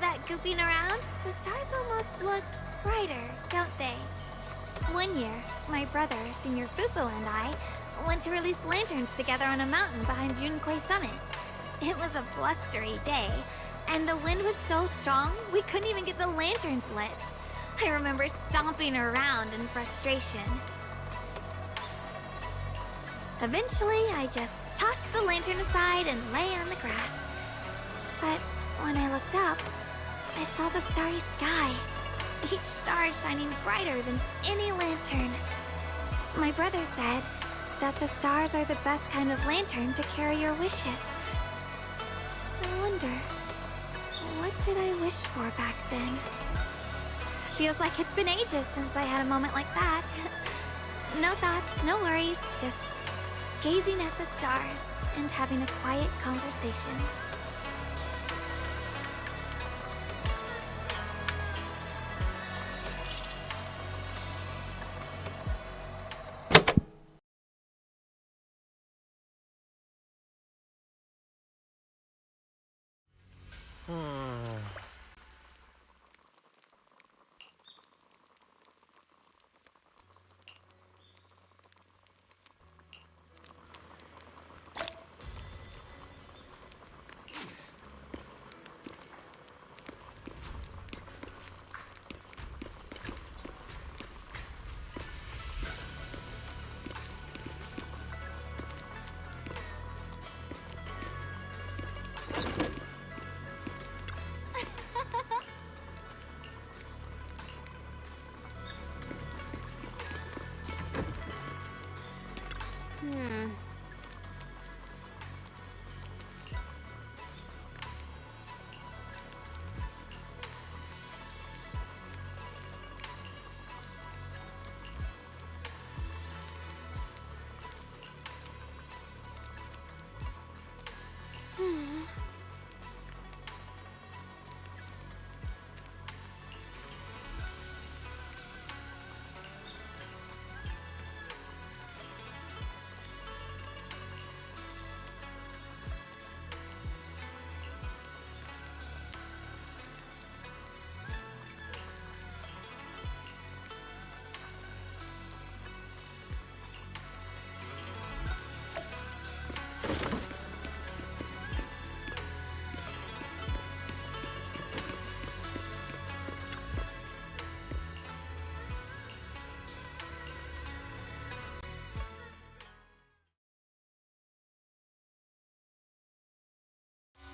that goofing around, the stars almost look brighter, don't they? One year, my brother, Senior Fufu, and I went to release lanterns together on a mountain behind Junkui Summit. It was a blustery day, and the wind was so strong we couldn't even get the lanterns lit. I remember stomping around in frustration. Eventually, I just tossed the lantern aside and lay on the grass. But when I looked up, I saw the starry sky, each star shining brighter than any lantern. My brother said that the stars are the best kind of lantern to carry your wishes. I wonder, what did I wish for back then? Feels like it's been ages since I had a moment like that. No thoughts, no worries, just gazing at the stars and having a quiet conversation.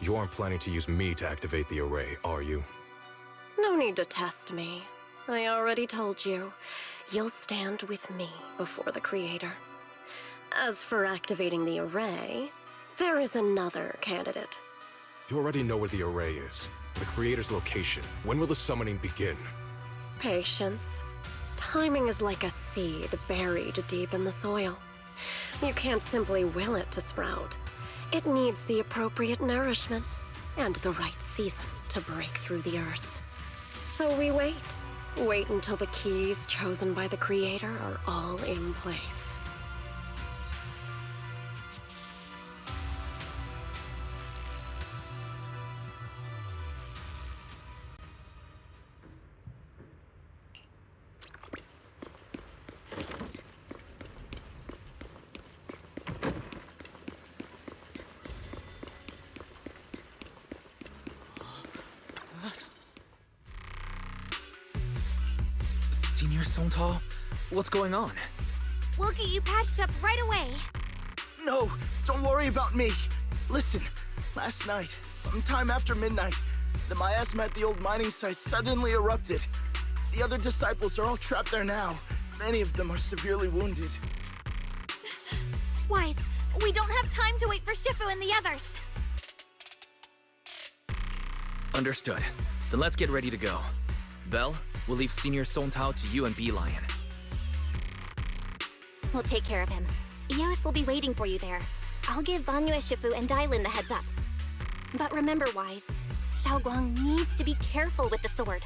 You aren't planning to use me to activate the array, are you? No need to test me. I already told you. You'll stand with me before the Creator. As for activating the array, there is another candidate. You already know where the array is. The Creator's location. When will the summoning begin? Patience. Timing is like a seed buried deep in the soil. You can't simply will it to sprout. It needs the appropriate nourishment and the right season to break through the earth. So we wait. Wait until the keys chosen by the Creator are all in place. Senior Songtao? What's going on? We'll get you patched up right away. No, don't worry about me. Listen, last night, sometime after midnight, the miasma at the old mining site suddenly erupted. The other disciples are all trapped there now. Many of them are severely wounded. Wise, we don't have time to wait for Shifu and the others. Understood. Then let's get ready to go. Belle, we'll leave Senior Songtao to you and B-Lion. We'll take care of him. Eos will be waiting for you there. I'll give Banyue, Shifu, and Dailin the heads up. But remember, Wise, Xiaoguang needs to be careful with the sword.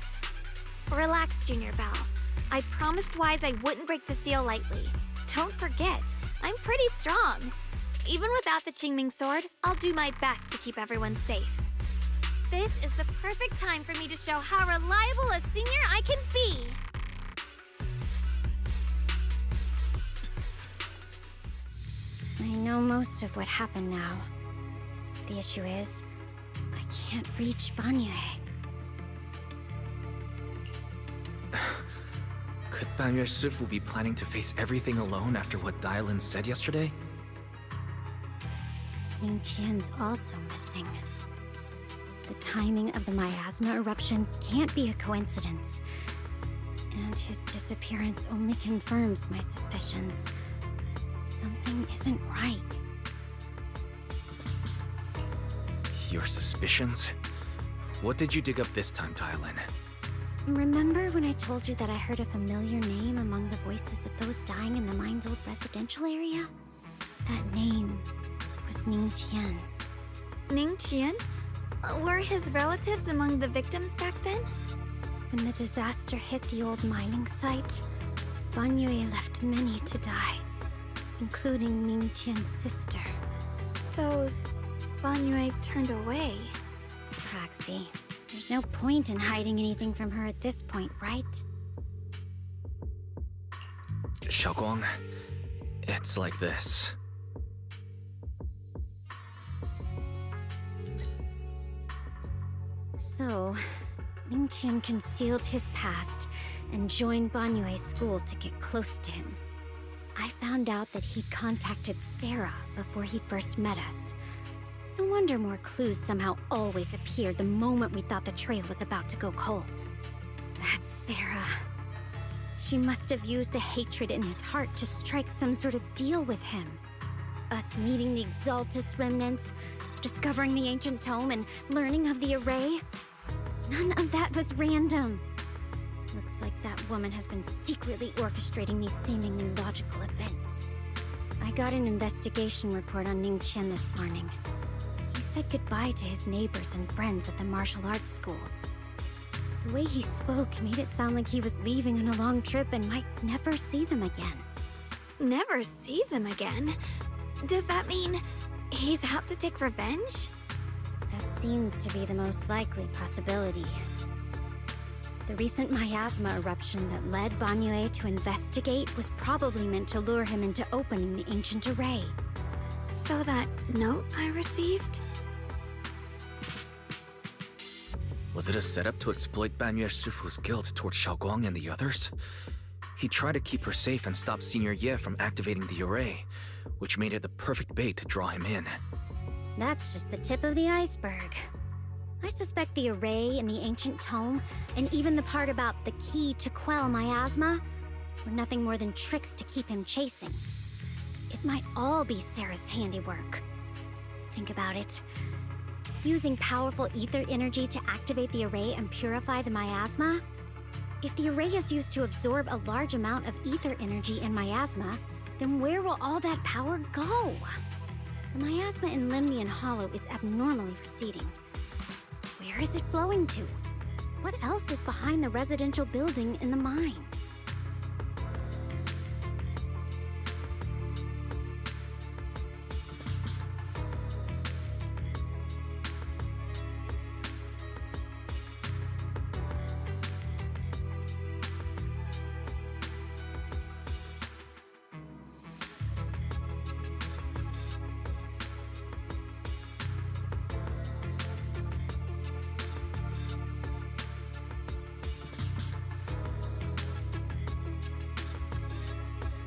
Relax, Junior Belle. I promised Wise I wouldn't break the seal lightly. Don't forget, I'm pretty strong. Even without the Qingming sword, I'll do my best to keep everyone safe. This is the perfect time for me to show how reliable a senior I can be. I know most of what happened now. The issue is, I can't reach Banyue. Could Banyue Shifu be planning to face everything alone after what Dylan said yesterday? Ning Qian's also missing. The timing of the miasma eruption can't be a coincidence. And his disappearance only confirms my suspicions. Something isn't right. Your suspicions? What did you dig up this time, Dylan? Remember when I told you that I heard a familiar name among the voices of those dying in the mine's old residential area? That name was Ning Qian. Ning Qian? Were his relatives among the victims back then? When the disaster hit the old mining site, Banyue left many to die, including Ning Qian's sister. Those Banyue turned away. Proxy, there's no point in hiding anything from her at this point, right? Xiaoguang, it's like this. So, Ning Qian concealed his past and joined Banyue's school to get close to him. I found out that he'd contacted Sarah before he first met us. No wonder more clues somehow always appeared the moment we thought the trail was about to go cold. That's Sarah. She must have used the hatred in his heart to strike some sort of deal with him. Us meeting the Exaltus remnants, discovering the ancient tome, and learning of the array. None of that was random. Looks like that woman has been secretly orchestrating these seemingly logical events. I got an investigation report on Ning Qian this morning. He said goodbye to his neighbors and friends at the martial arts school. The way he spoke made it sound like he was leaving on a long trip and might never see them again. Never see them again? Does that mean he's out to take revenge? That seems to be the most likely possibility. The recent miasma eruption that led Banyue to investigate was probably meant to lure him into opening the ancient array. So that note I received? Was it a setup to exploit Banyue Shifu's guilt toward Xiaoguang and the others? He tried to keep her safe and stop Senior Ye from activating the array, which made it the perfect bait to draw him in. That's just the tip of the iceberg. I suspect the array and the ancient tome, and even the part about the key to quell miasma, were nothing more than tricks to keep him chasing. It might all be Sarah's handiwork. Think about it. Using powerful ether energy to activate the array and purify the miasma? If the array is used to absorb a large amount of ether energy and miasma, then where will all that power go? The miasma in Limnian Hollow is abnormally receding. Where is it flowing to? What else is behind the residential building in the mines?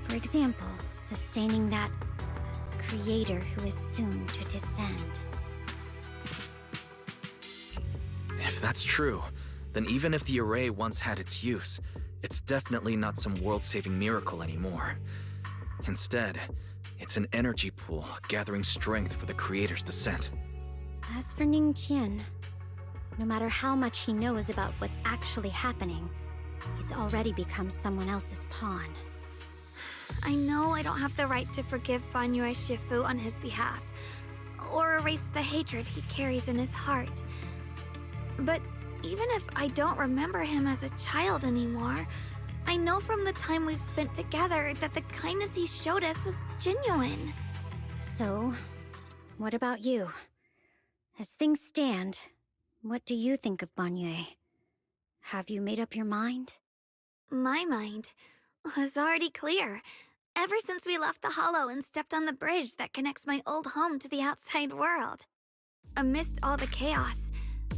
For example, sustaining that creator who is soon to descend. If that's true, then even if the array once had its use, it's definitely not some world-saving miracle anymore. Instead, it's an energy pool gathering strength for the creator's descent. As for Ning Qian, no matter how much he knows about what's actually happening, he's already become someone else's pawn. I know I don't have the right to forgive Banyue Shifu on his behalf, or erase the hatred he carries in his heart. But even if I don't remember him as a child anymore, I know from the time we've spent together that the kindness he showed us was genuine. So, what about you? As things stand, What do you think of Banyue? Have you made up your mind? My mind was already clear. Ever since we left the Hollow and stepped on the bridge that connects my old home to the outside world. Amidst all the chaos,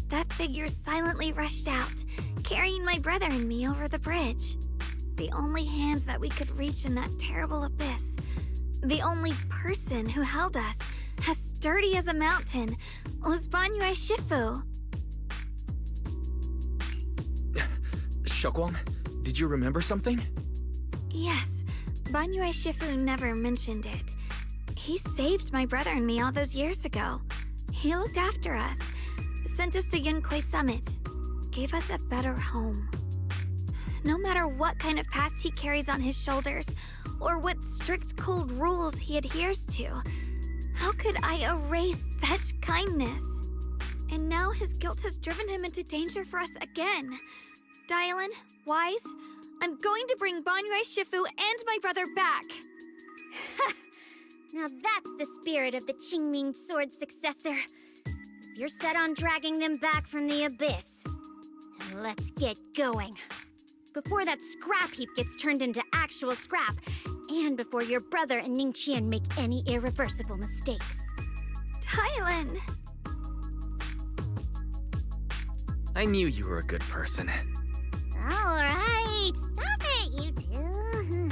that figure silently rushed out, carrying my brother and me over the bridge. The only hands that we could reach in that terrible abyss. The only person who held us, as sturdy as a mountain, was Banyue Shifu. Xiaoguang, did you remember something? Yes, Banyue Shifu never mentioned it. He saved my brother and me all those years ago. He looked after us, sent us to Yunkui Summit, gave us a better home. No matter what kind of past he carries on his shoulders, or what strict cold rules he adheres to, how could I erase such kindness? And now his guilt has driven him into danger for us again. Dylan, Wise, I'm going to bring Banyue Shifu and my brother back. Now that's the spirit of the Qingming Sword's successor. If you're set on dragging them back from the abyss, then let's get going. Before that scrap heap gets turned into actual scrap, and before your brother and Ningqian make any irreversible mistakes. Dylan! I knew you were a good person. Alright, stop it, you two.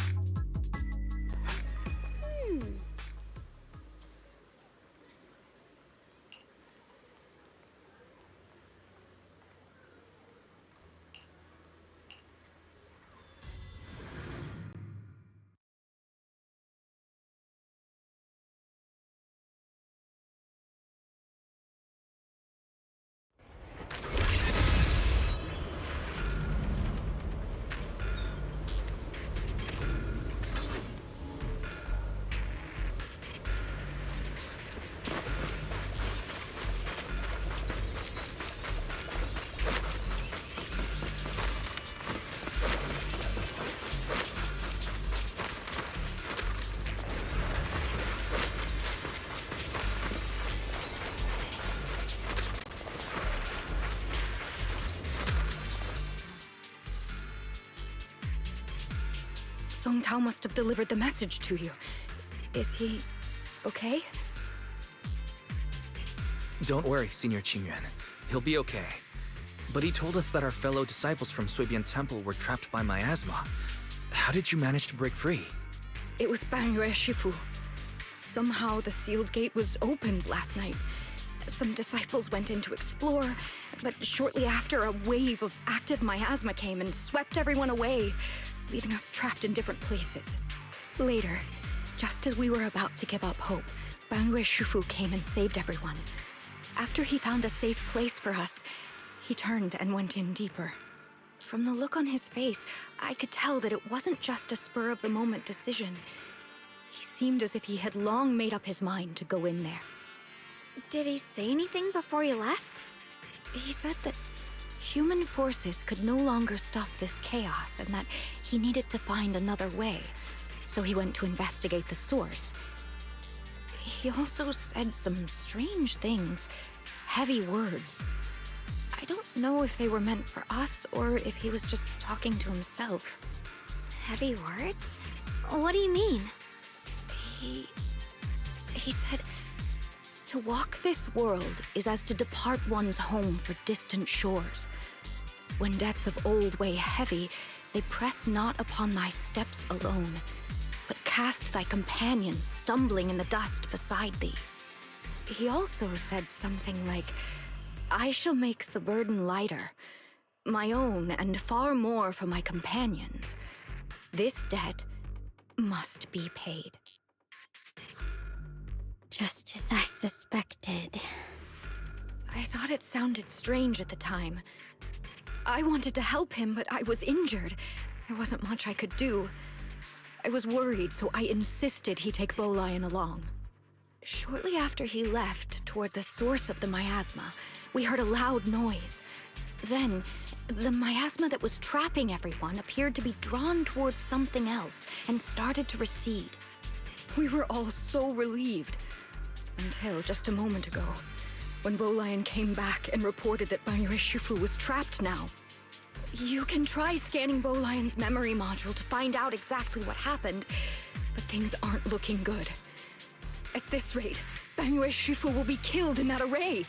Song Tao must have delivered the message to you. Is he okay? Don't worry, Senior Qingyuan. He'll be okay. But he told us that our fellow disciples from Suibian Temple were trapped by miasma. How did you manage to break free? It was Banyue Shifu. Somehow the sealed gate was opened last night. Some disciples went in to explore, but shortly after, a wave of active miasma came and swept everyone away, leaving us trapped in different places. Later, just as we were about to give up hope, Banyue Shifu came and saved everyone. After he found a safe place for us, he turned and went in deeper. From the look on his face, I could tell that it wasn't just a spur-of-the-moment decision. He seemed as if he had long made up his mind to go in there. Did he say anything before he left? He said that human forces could no longer stop this chaos and that he needed to find another way. So he went to investigate the source. He also said some strange things, heavy words. I don't know if they were meant for us or if he was just talking to himself. Heavy words? What do you mean? He said, to walk this world is as to depart one's home for distant shores. When debts of old weigh heavy, they press not upon thy steps alone, but cast thy companions stumbling in the dust beside thee. He also said something like, I shall make the burden lighter, my own and far more for my companions. This debt must be paid. Just as I suspected. I thought it sounded strange at the time. I wanted to help him, but I was injured. There wasn't much I could do. I was worried, so I insisted he take Bolion along. Shortly after he left, toward the source of the miasma, we heard a loud noise. Then, the miasma that was trapping everyone appeared to be drawn towards something else and started to recede. We were all so relieved. Until just a moment ago, when Bolian came back and reported that Banyue Shifu was trapped now. You can try scanning Bolian's memory module to find out exactly what happened, but things aren't looking good. At this rate, Banyue Shifu will be killed in that array.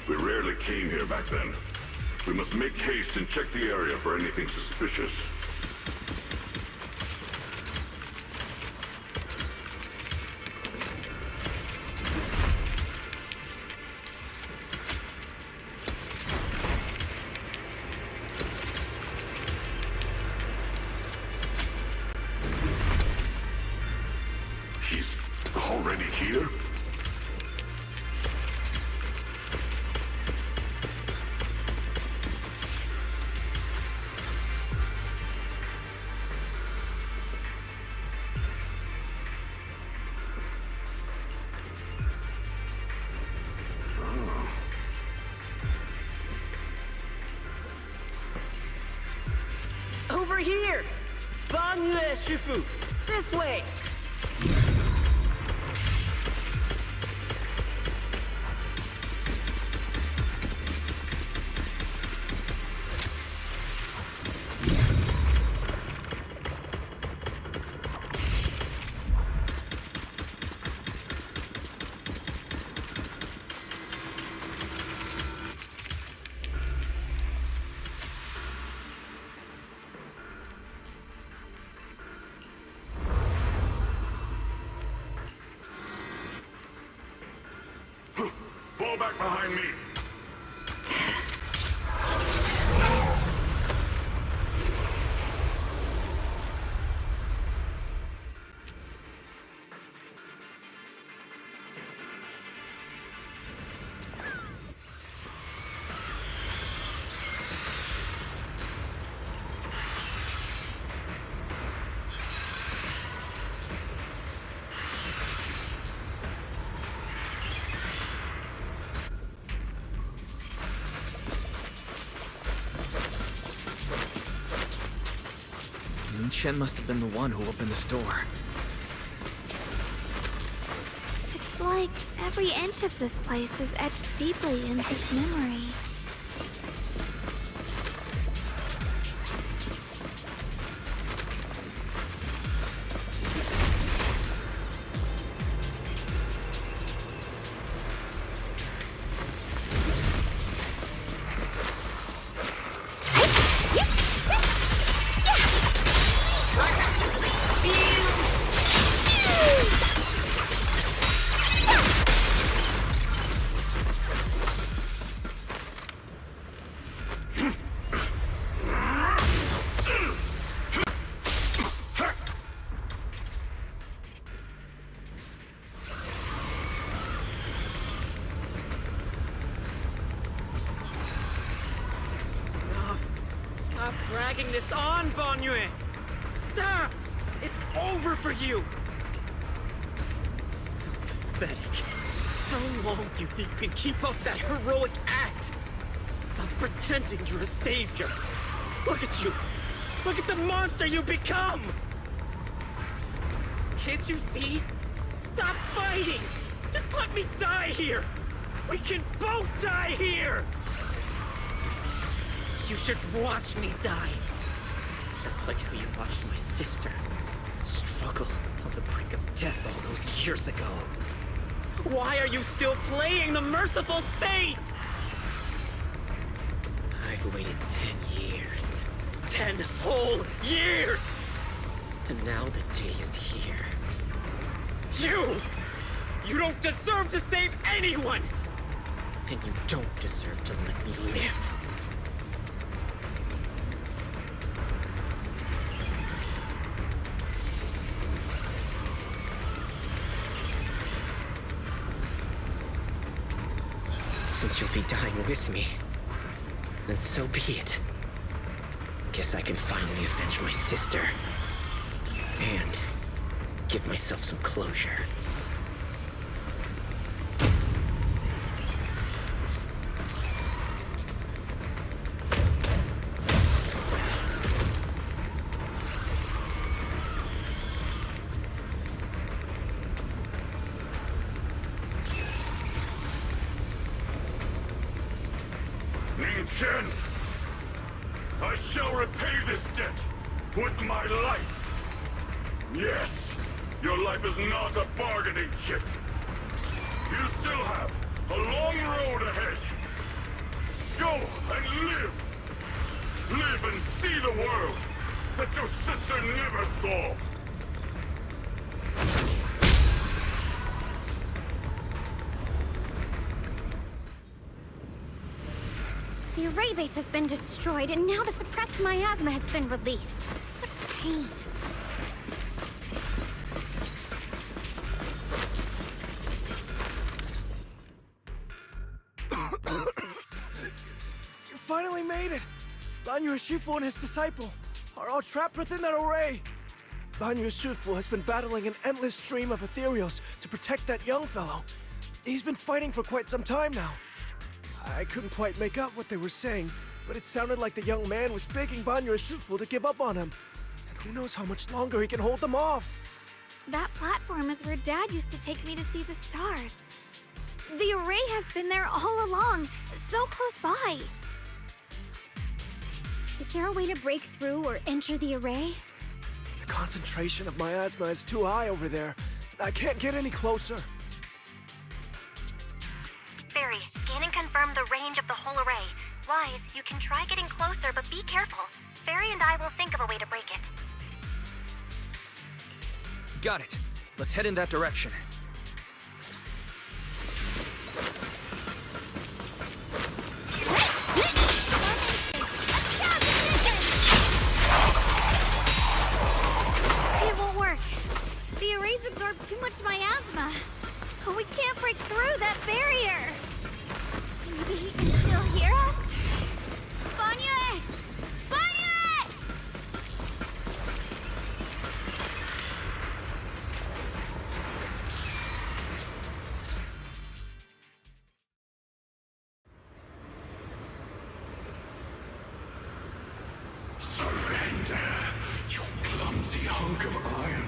We rarely came here back then. We must make haste and check the area for anything suspicious. He's already here? Over here! Banyue Shifu! This way! Fall back behind me! Chen must have been the one who opened this door. It's like every inch of this place is etched deeply in his memory. Stop dragging this on, Banyue! Stop! It's over for you! How pathetic. How long do you think you can keep up that heroic act? Stop pretending you're a savior! Look at you! Look at the monster you become! Can't you see? Stop fighting! Just let me die here! We can both die here! You should watch me die. Just like how you watched my sister struggle on the brink of death all those years ago. Why are you still playing the merciful saint? I've waited 10 years. 10 whole years! And now the day is here. You don't deserve to save anyone! And you don't deserve to let me live. Since you'll be dying with me, then so be it. Guess I can finally avenge my sister. And give myself some closure. Chen, I shall repay this debt with my life. Yes, your life is not a bargaining chip. You still have a long road ahead. Go and live. Live and see the world that your sister never saw. The array base has been destroyed, and now the suppressed miasma has been released. What pain. You finally made it! Banyue Shifu and his disciple are all trapped within that array. Banyue Shifu has been battling an endless stream of ethereals to protect that young fellow. He's been fighting for quite some time now. I couldn't quite make out what they were saying, but it sounded like the young man was begging Banyue Shifu to give up on him. And who knows how much longer he can hold them off. That platform is where Dad used to take me to see the stars. The array has been there all along, so close by. Is there a way to break through or enter the array? The concentration of miasma is too high over there. I can't get any closer. Fairy, scan and confirm the range of the whole array. Wise, you can try getting closer, but be careful. Fairy and I will think of a way to break it. Got it. Let's head in that direction. It won't work. The arrays absorb too much miasma. We can't break through that barrier. Maybe he can still hear us? Banyue! Banyue! Surrender, you clumsy hunk of iron.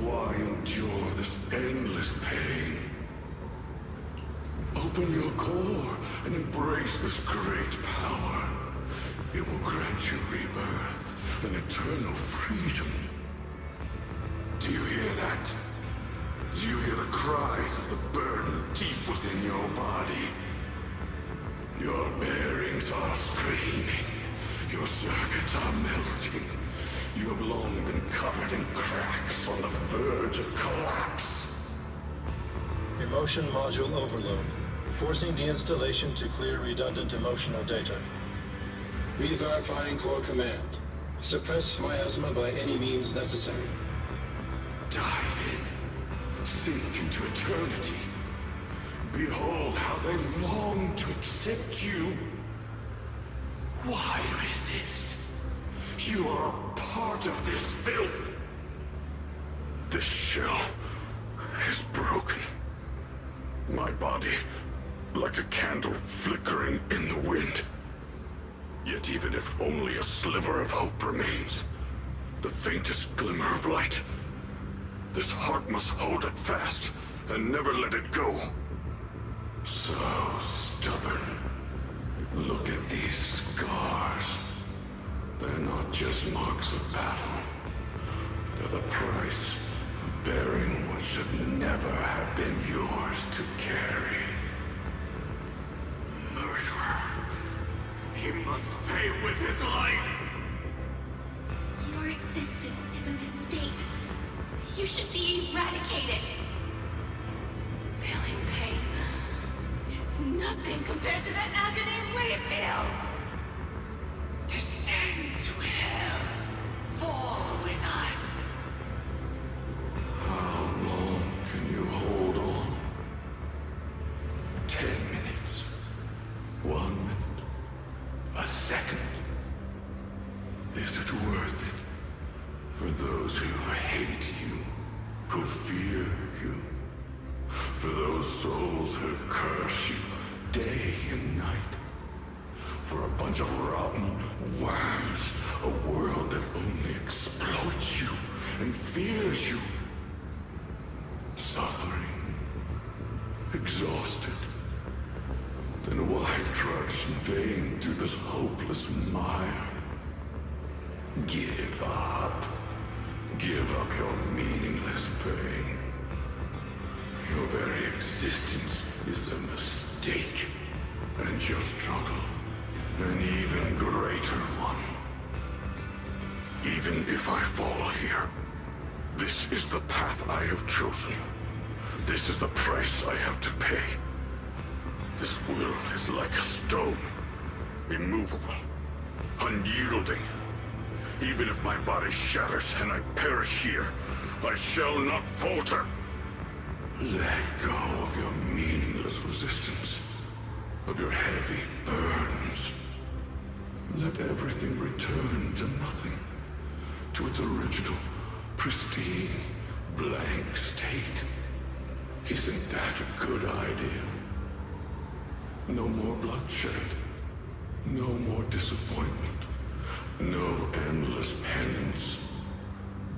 Why endure this endless pain? Open your core and embrace this great power. It will grant you rebirth and eternal freedom. Do you hear that? Do you hear the cries of the burden deep within your body? Your bearings are screaming. Your circuits are melting. You have long been covered in cracks on the verge of collapse. Emotion module overload. Forcing deinstallation to clear redundant emotional data. Re-verifying core command. Suppress miasma by any means necessary. Dive in. Sink into eternity. Behold how they long to accept you. Why resist? You are a part of this filth. This shell is broken. My body, like a candle flickering in the wind. Yet even if only a sliver of hope remains, the faintest glimmer of light, This heart must hold it fast and never let it go. So stubborn. Look at these scars. They're not just marks of battle. They're the price of bearing what should never have been yours to carry. Murderer. He must pay with his life. Your existence is a mistake. You should be eradicated. Feeling pain. It's nothing compared to the agony we feel. Descend to hell. Fall with us. How long can you hold on? 10 minutes. 1 minute. A second. Is it worth it? For those who hate you, who fear you, for those souls who curse you day and night, for a bunch of rotten worms, a world that only exploits you and fears you, suffering, exhausted, then why trudge in vain through this hopeless mire? Give up. Give up your meaningless pain. Your very existence is a mistake, and your struggle, an even greater one. Even if I fall here, this is the path I have chosen. This is the price I have to pay. This will is like a stone, immovable, unyielding. Even if my body shatters and I perish here, I shall not falter. Let go of your meaningless resistance, of your heavy burdens. Let everything return to nothing, to its original, pristine, blank state. Isn't that a good idea? No more bloodshed, no more disappointment. No endless penance,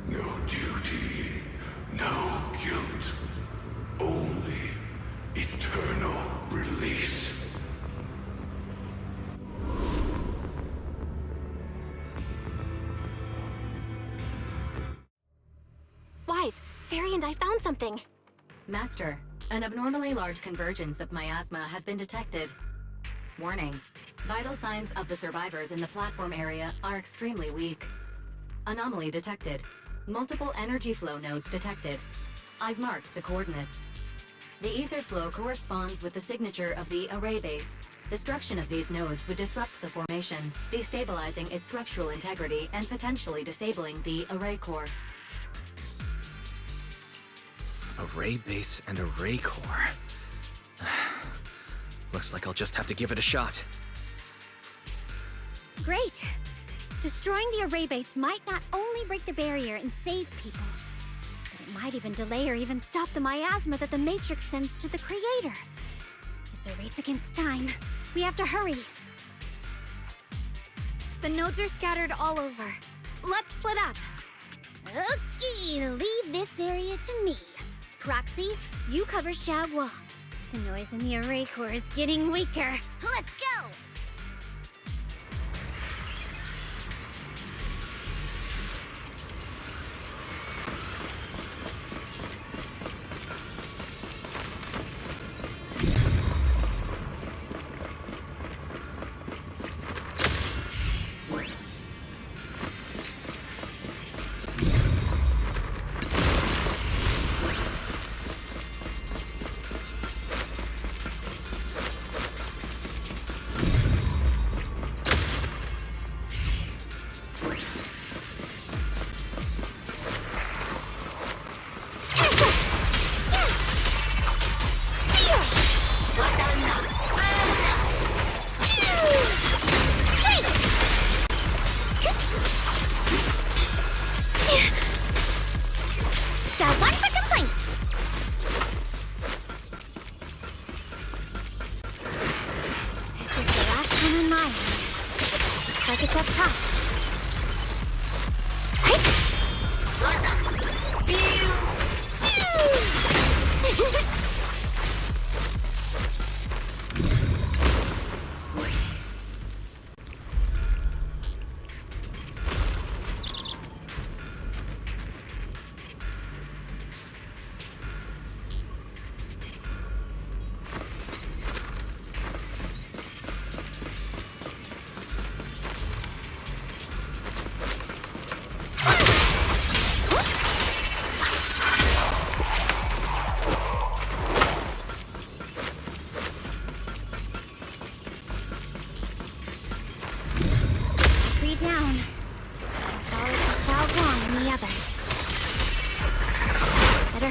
no duty, no guilt, only eternal release. Wise, Fairy and I found something. Master, an abnormally large convergence of miasma has been detected. Warning. Vital signs of the survivors in the platform area are extremely weak. Anomaly detected. Multiple energy flow nodes detected. I've marked the coordinates. The ether flow corresponds with the signature of the array base. Destruction of these nodes would disrupt the formation, destabilizing its structural integrity and potentially disabling the array core. Array base and array core. Looks like I'll just have to give it a shot. Great! Destroying the array base might not only break the barrier and save people, but it might even delay or even stop the miasma that the Matrix sends to the Creator. It's a race against time. We have to hurry. The nodes are scattered all over. Let's split up. Okay, leave this area to me. Proxy, you cover Xiaoguang. The noise in the array core is getting weaker. Let's go!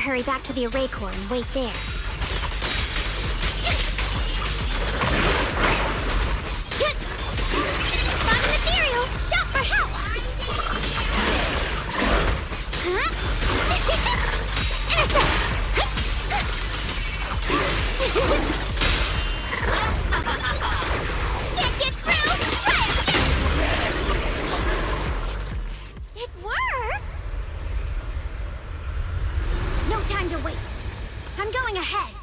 hurry back to the array core and wait there. Found an ethereal! Shout for help! Huh? Intercept! Can't get through! Try it! It worked! No time to waste. I'm going ahead.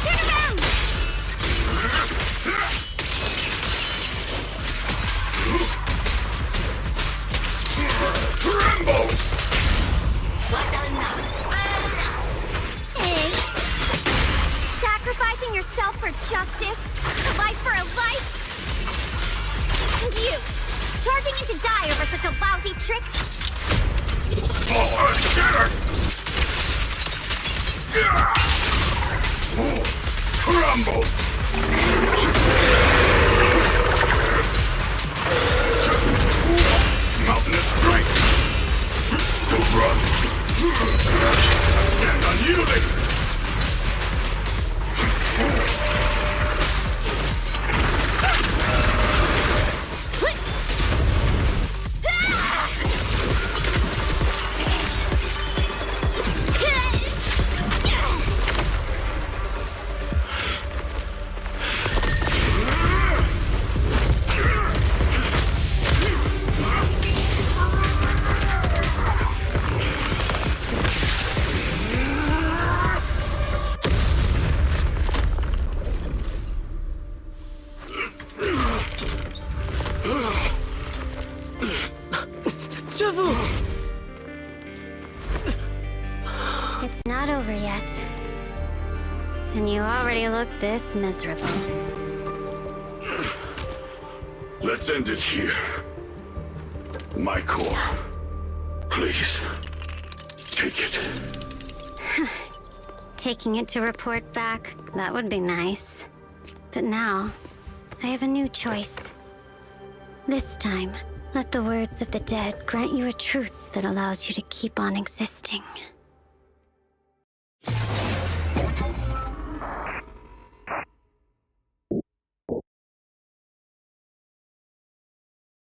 Turn around! Tremble! Hey! Sacrificing yourself for justice? A life for a life? And you! Charging in to die over such a lousy trick? Forward, shirt! Crumble! Mountainous strength! To run! Stand unyielding! It's not over yet. And you already look this miserable. Let's end it here. My core. Please. Take it. Taking it to report back, that would be nice. But now, I have a new choice. This time, let the words of the dead grant you a truth that allows you to keep on existing.